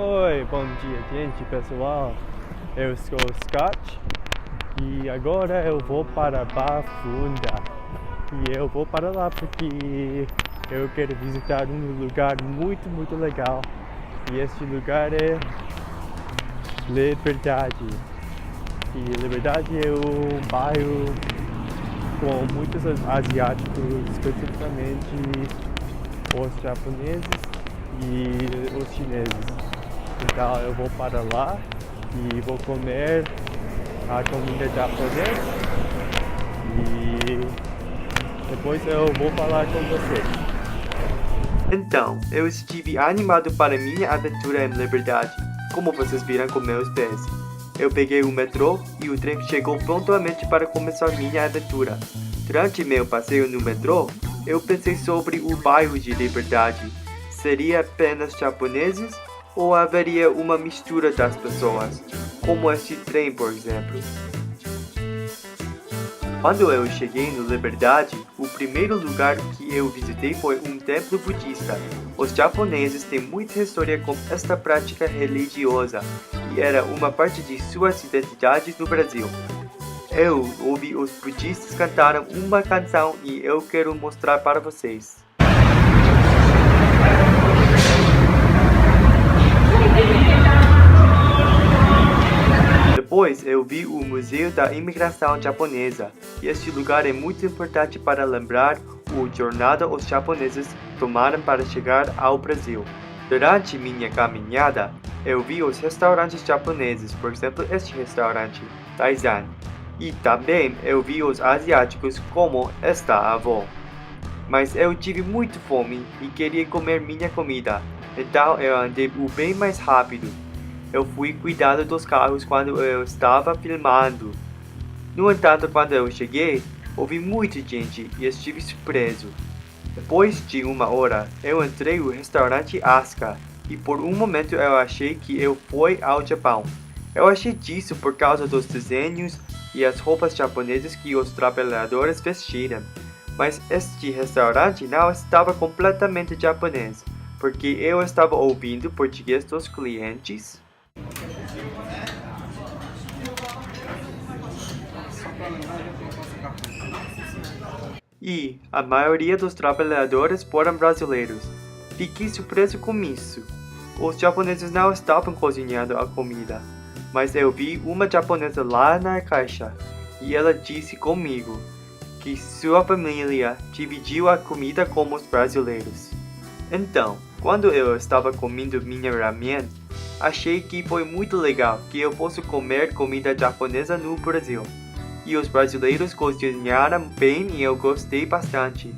Oi, bom dia, gente, pessoal. Eu sou o Scott e agora eu vou para Barra Funda. E eu vou para lá porque eu quero visitar um lugar muito legal. E este lugar é Liberdade. E Liberdade é um bairro com muitos asiáticos, especificamente os japoneses e os chineses. Então eu vou para lá e vou comer a comida japonesa e depois eu vou falar com vocês. Então, eu estive animado para minha aventura em Liberdade, como vocês viram com meus pés. Eu peguei o metrô e o trem chegou prontamente para começar minha aventura. Durante meu passeio no metrô, eu pensei sobre o bairro de Liberdade. Seria apenas japoneses ou haveria uma mistura das pessoas, como este trem, por exemplo? Quando eu cheguei no Liberdade, o primeiro lugar que eu visitei foi um templo budista. Os japoneses têm muita história com esta prática religiosa e era uma parte de suas identidades no Brasil. Eu ouvi os budistas cantaram uma canção e eu quero mostrar para vocês. Depois eu vi o Museu da Imigração Japonesa, e este lugar é muito importante para lembrar a jornada os japoneses tomaram para chegar ao Brasil. Durante minha caminhada, eu vi os restaurantes japoneses, por exemplo este restaurante, Taizan, e também eu vi os asiáticos como esta avó. Mas eu tive muito fome e queria comer minha comida, então eu andei bem mais rápido. Eu fui cuidando dos carros quando eu estava filmando. No entanto, quando eu cheguei, houve muita gente e estive surpreso. Depois de uma hora, eu entrei no restaurante Asuka e por um momento eu achei que eu fui ao Japão. Eu achei disso por causa dos desenhos e as roupas japonesas que os trabalhadores vestiram. Mas este restaurante não estava completamente japonês, porque eu estava ouvindo português dos clientes. E a maioria dos trabalhadores foram brasileiros. Fiquei surpreso com isso. Os japoneses não estavam cozinhando a comida, mas eu vi uma japonesa lá na caixa e ela disse comigo que sua família dividiu a comida com os brasileiros. Então, quando eu estava comendo minha ramen, achei que foi muito legal que eu posso comer comida japonesa no Brasil. E os brasileiros cozinharam bem e eu gostei bastante.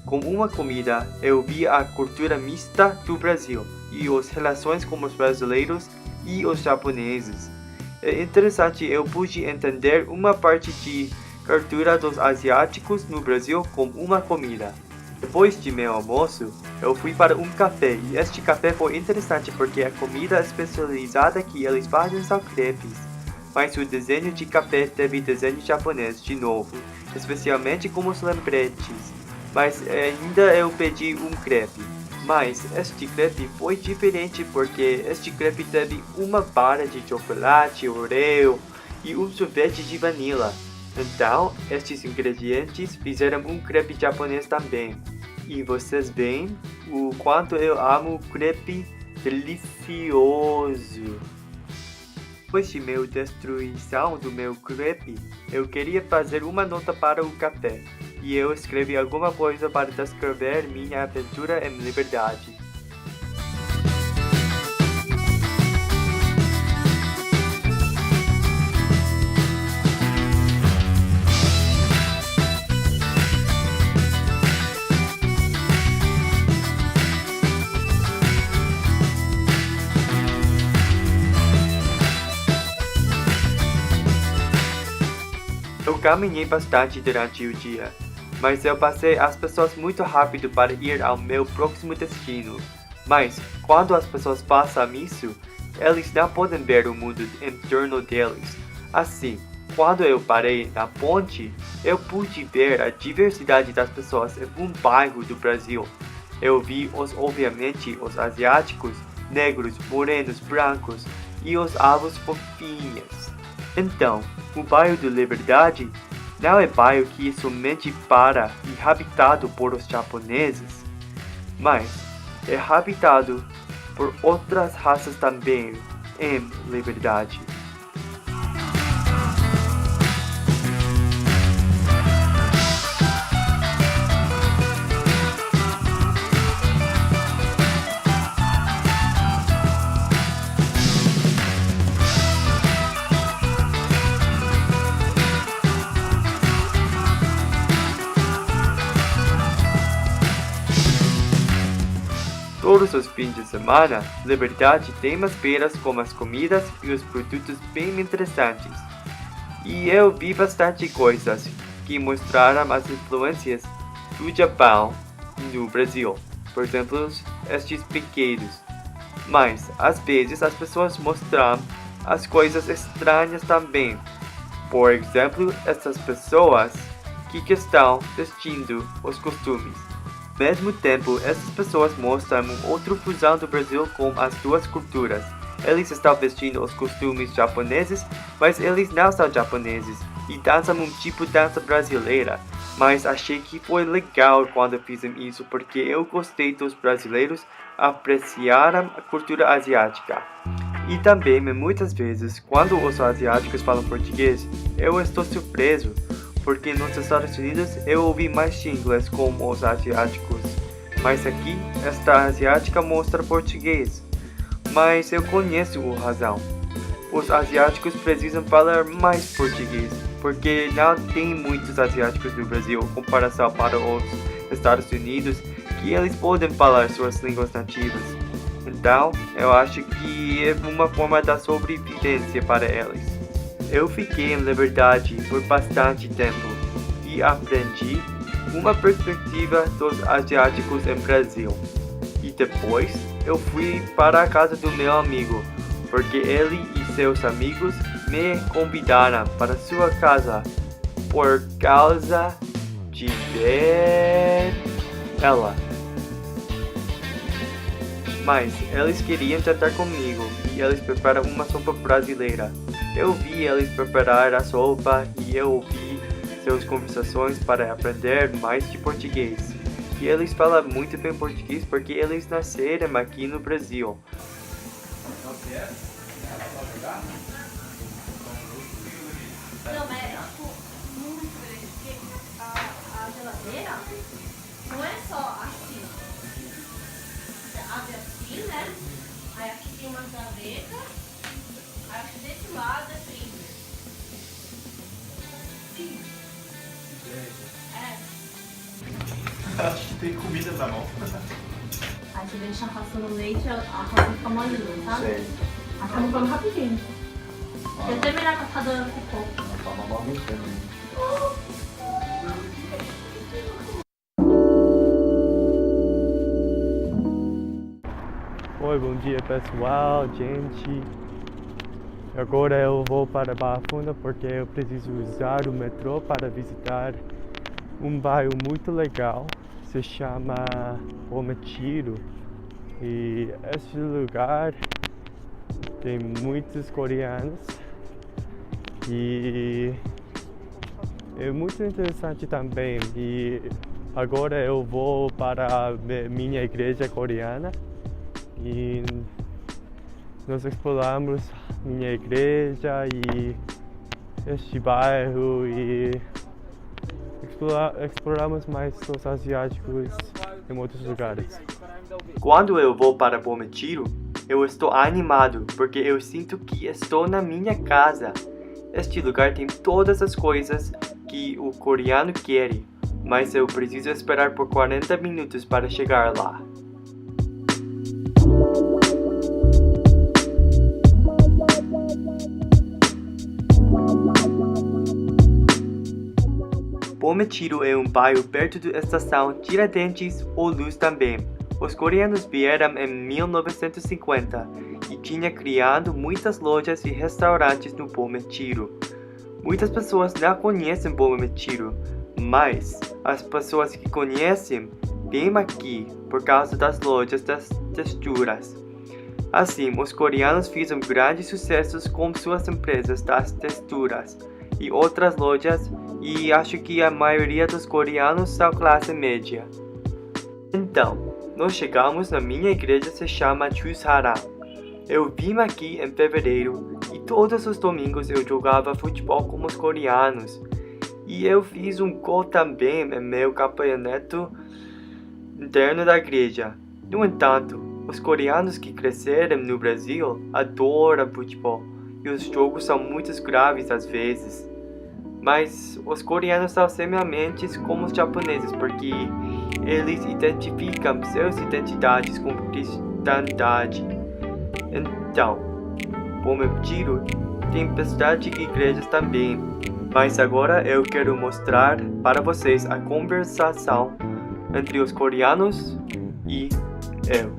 Com uma comida, eu vi a cultura mista do Brasil e as relações com os brasileiros e os japoneses. É interessante, eu pude entender uma parte de cultura dos asiáticos no Brasil com uma comida. Depois de meu almoço, eu fui para um café e este café foi interessante porque a comida especializada que eles fazem são crepes. Mas o desenho de café teve desenho japonês de novo, especialmente com os lembretes. Mas ainda eu pedi um crepe. Mas este crepe foi diferente porque este crepe teve uma barra de chocolate, oreo e um sorvete de vanilla. Então, estes ingredientes fizeram um crepe japonês também. E vocês veem o quanto eu amo crepe delicioso. Depois de minha destruição do meu crepe, eu queria fazer uma nota para o café. E eu escrevi alguma coisa para descrever minha aventura em Liberdade. Eu caminhei bastante durante o dia, mas eu passei as pessoas muito rápido para ir ao meu próximo destino. Mas, quando as pessoas passam isso, eles não podem ver o mundo em torno deles. Assim, quando eu parei na ponte, eu pude ver a diversidade das pessoas em um bairro do Brasil. Eu vi obviamente os asiáticos negros, morenos, brancos e os alvos fofinhos. Então, o bairro da Liberdade não é bairro que é somente para e habitado por os japoneses, mas é habitado por outras raças também em Liberdade. Todos os fins de semana, Liberdade tem umas feiras com as comidas e os produtos bem interessantes. E eu vi bastante coisas que mostraram as influências do Japão no Brasil. Por exemplo, estes brinquedos. Mas, às vezes, as pessoas mostram as coisas estranhas também. Por exemplo, essas pessoas que estão vestindo os costumes. Ao mesmo tempo, essas pessoas mostram uma outra fusão do Brasil com as duas culturas. Eles estão vestindo os costumes japoneses, mas eles não são japoneses e dançam um tipo de dança brasileira. Mas achei que foi legal quando fizeram isso porque eu gostei dos brasileiros apreciaram a cultura asiática. E também, muitas vezes, quando os asiáticos falam português, eu estou surpreso. Porque nos Estados Unidos eu ouvi mais de inglês como os asiáticos, mas aqui esta asiática mostra português. Mas eu conheço a razão. Os asiáticos precisam falar mais português, porque não tem muitos asiáticos no Brasil em comparação para os Estados Unidos, que eles podem falar suas línguas nativas. Então, eu acho que é uma forma da sobrevivência para eles. Eu fiquei em Liberdade por bastante tempo e aprendi uma perspectiva dos asiáticos em Brasil. E depois eu fui para a casa do meu amigo, porque ele e seus amigos me convidaram para sua casa por causa de ver ela. Mas eles queriam jantar comigo e eles preparam uma sopa brasileira. Eu vi eles preparar a sopa e eu ouvi suas conversações para aprender mais de português. E eles falam muito bem português porque eles nasceram aqui no Brasil. Não, mas é muito diferente, porque a geladeira não é só assim. Você abre assim, né? Aí aqui tem uma gaveta, aí aqui desse lado é freezer. Sim. É. Acho que tem comida na mão. Aí você deixa passando leite, a rosa fica molinha, sabe? Sei. Aí tá mudando rapidinho. E até melhor que tá dando pouco. Toma mal muito tempo. Oi, bom dia pessoal, gente. Agora eu vou para Barra Funda porque eu preciso usar o metrô para visitar um bairro muito legal. Se chama Bometiro. E este lugar tem muitos coreanos e é muito interessante também. E agora eu vou para a minha igreja coreana e nós exploramos minha igreja e este bairro e exploramos mais os asiáticos em outros lugares. Quando eu vou para Bometiro, eu estou animado porque eu sinto que estou na minha casa. Este lugar tem todas as coisas que o coreano quer, mas eu preciso esperar por 40 minutos para chegar lá. Bometiro é um bairro perto da estação Tiradentes ou Luz também. Os coreanos vieram em 1950 e tinha criado muitas lojas e restaurantes no Bometiro. Muitas pessoas não conhecem Bometiro, mas as pessoas que conhecem vêm aqui por causa das lojas das texturas. Assim, os coreanos fizeram grandes sucessos com suas empresas das texturas e outras lojas, e acho que a maioria dos coreanos são classe média. Então, nós chegamos na minha igreja, se chama Chusaram. Eu vim aqui em fevereiro e todos os domingos eu jogava futebol com os coreanos. E eu fiz um gol também em meu campeonato interno da igreja. No entanto, os coreanos que cresceram no Brasil adoram futebol e os jogos são muito graves às vezes. Mas os coreanos são semelhantes com os japoneses porque eles identificam suas identidades com cristandade. Então, como eu digo, tem bastante igrejas também. Mas agora eu quero mostrar para vocês a conversação entre os coreanos e eu.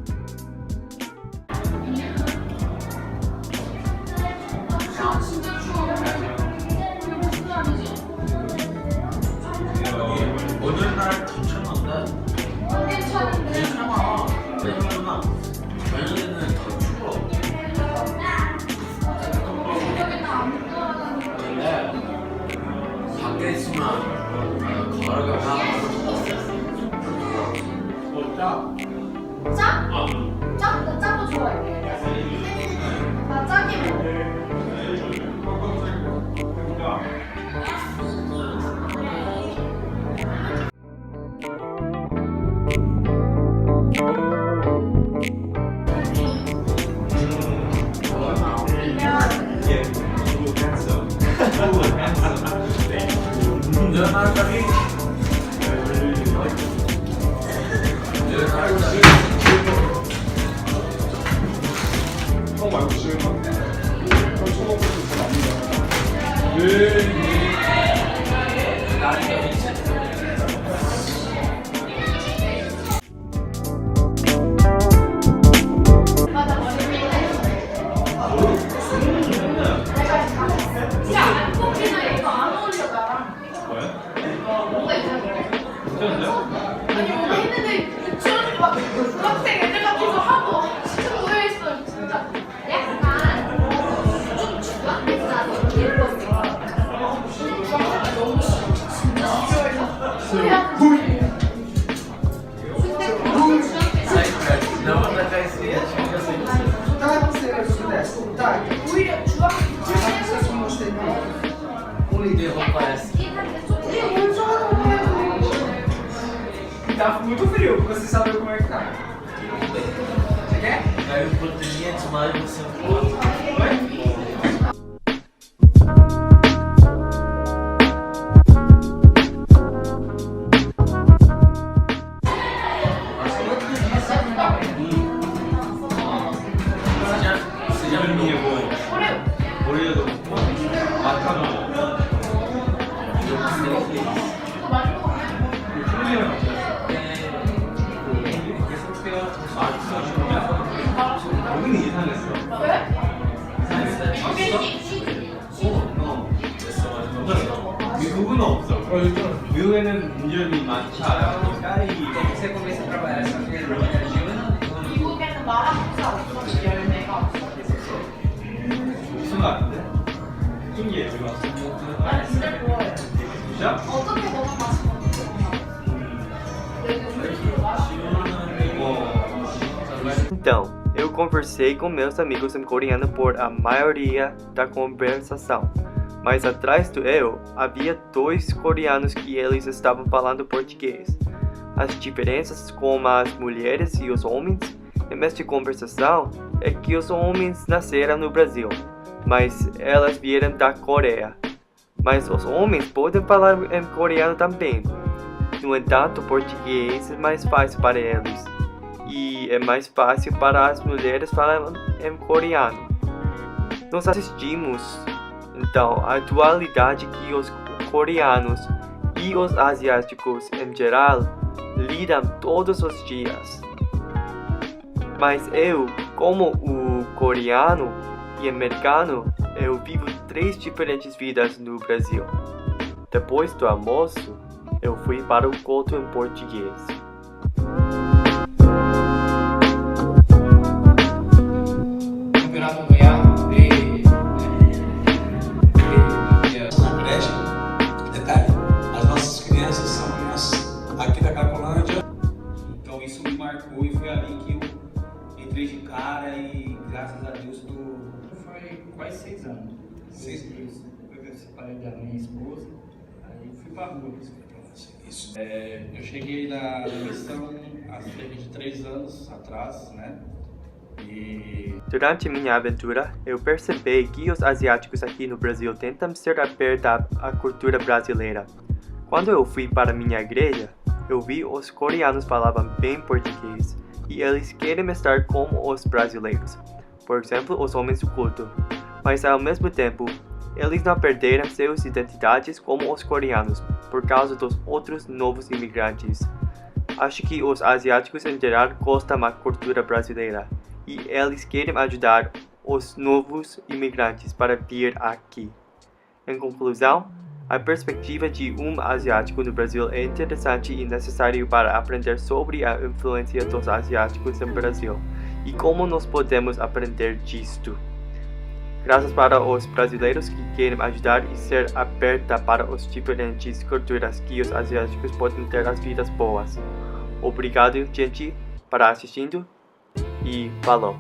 오늘 날 괜찮은데? 괜찮아. 왜냐면 저녁에는 더 추워. 근데 밖에 있으면 걸어가. 짜? 짜? 나 짠 거 좋아해. 나 짜게 먹어. 말고 지금 처먹고 싶은 야, 꽃피나 이거 안 어울려 나랑. 뭔가 이상해. 아니 뭔가 했는데 유치원 막 중학생 애들 같아서 하고 진짜 고생했어 진짜. 약간 좀 중학생이라서 예뻤어. 너무 진짜 싫어해서. 오히려 중학생에서 Tá muito frio, você sabe como é que tá. Você quer? Aí o proteína de mais você pode. 여기는 이상했어. 미국은 없어. 미국에는 문제점이 많지 않으니까 이 Você começa a trabalhar essa região, 미국에는 마라탕 없어 열매가 없어. 무슨 거 같은데? 신기해 지금. 난 진짜 좋아해. 진짜? 어떻게 먹으면 맛있어? Então, eu conversei com meus amigos em coreano por a maioria da conversação. Mas atrás do eu, havia dois coreanos que eles estavam falando português. As diferenças com as mulheres e os homens nesta conversação é que os homens nasceram no Brasil, mas elas vieram da Coreia. Mas os homens podem falar em coreano também. No entanto, português é mais fácil para eles. E é mais fácil para as mulheres falar em coreano. Nós assistimos, então, a dualidade que os coreanos e os asiáticos em geral lidam todos os dias. Mas eu, como o coreano e americano, eu vivo 3 diferentes vidas no Brasil. Depois do almoço, eu fui para o culto em português. faz 6 anos. 6 anos. Eu separei da minha esposa, aí fui pra rua. Isso. Eu cheguei na missão há cerca de 3 anos atrás, né? E Durante minha aventura, eu percebi que os asiáticos aqui no Brasil tentam ser abertos à cultura brasileira. Quando eu fui para minha igreja, eu vi os coreanos falavam bem português e eles querem estar como os brasileiros, por exemplo, os homens do culto. Mas ao mesmo tempo, eles não perderam suas identidades como os coreanos por causa dos outros novos imigrantes. Acho que os asiáticos em geral gostam da cultura brasileira e eles querem ajudar os novos imigrantes para vir aqui. Em conclusão, a perspectiva de um asiático no Brasil é interessante e necessário para aprender sobre a influência dos asiáticos no Brasil e como nós podemos aprender disto. Graças para os brasileiros que querem ajudar e ser aberta para as diferentes culturas que os asiáticos podem ter as vidas boas. Obrigado, gente, para assistindo e falou!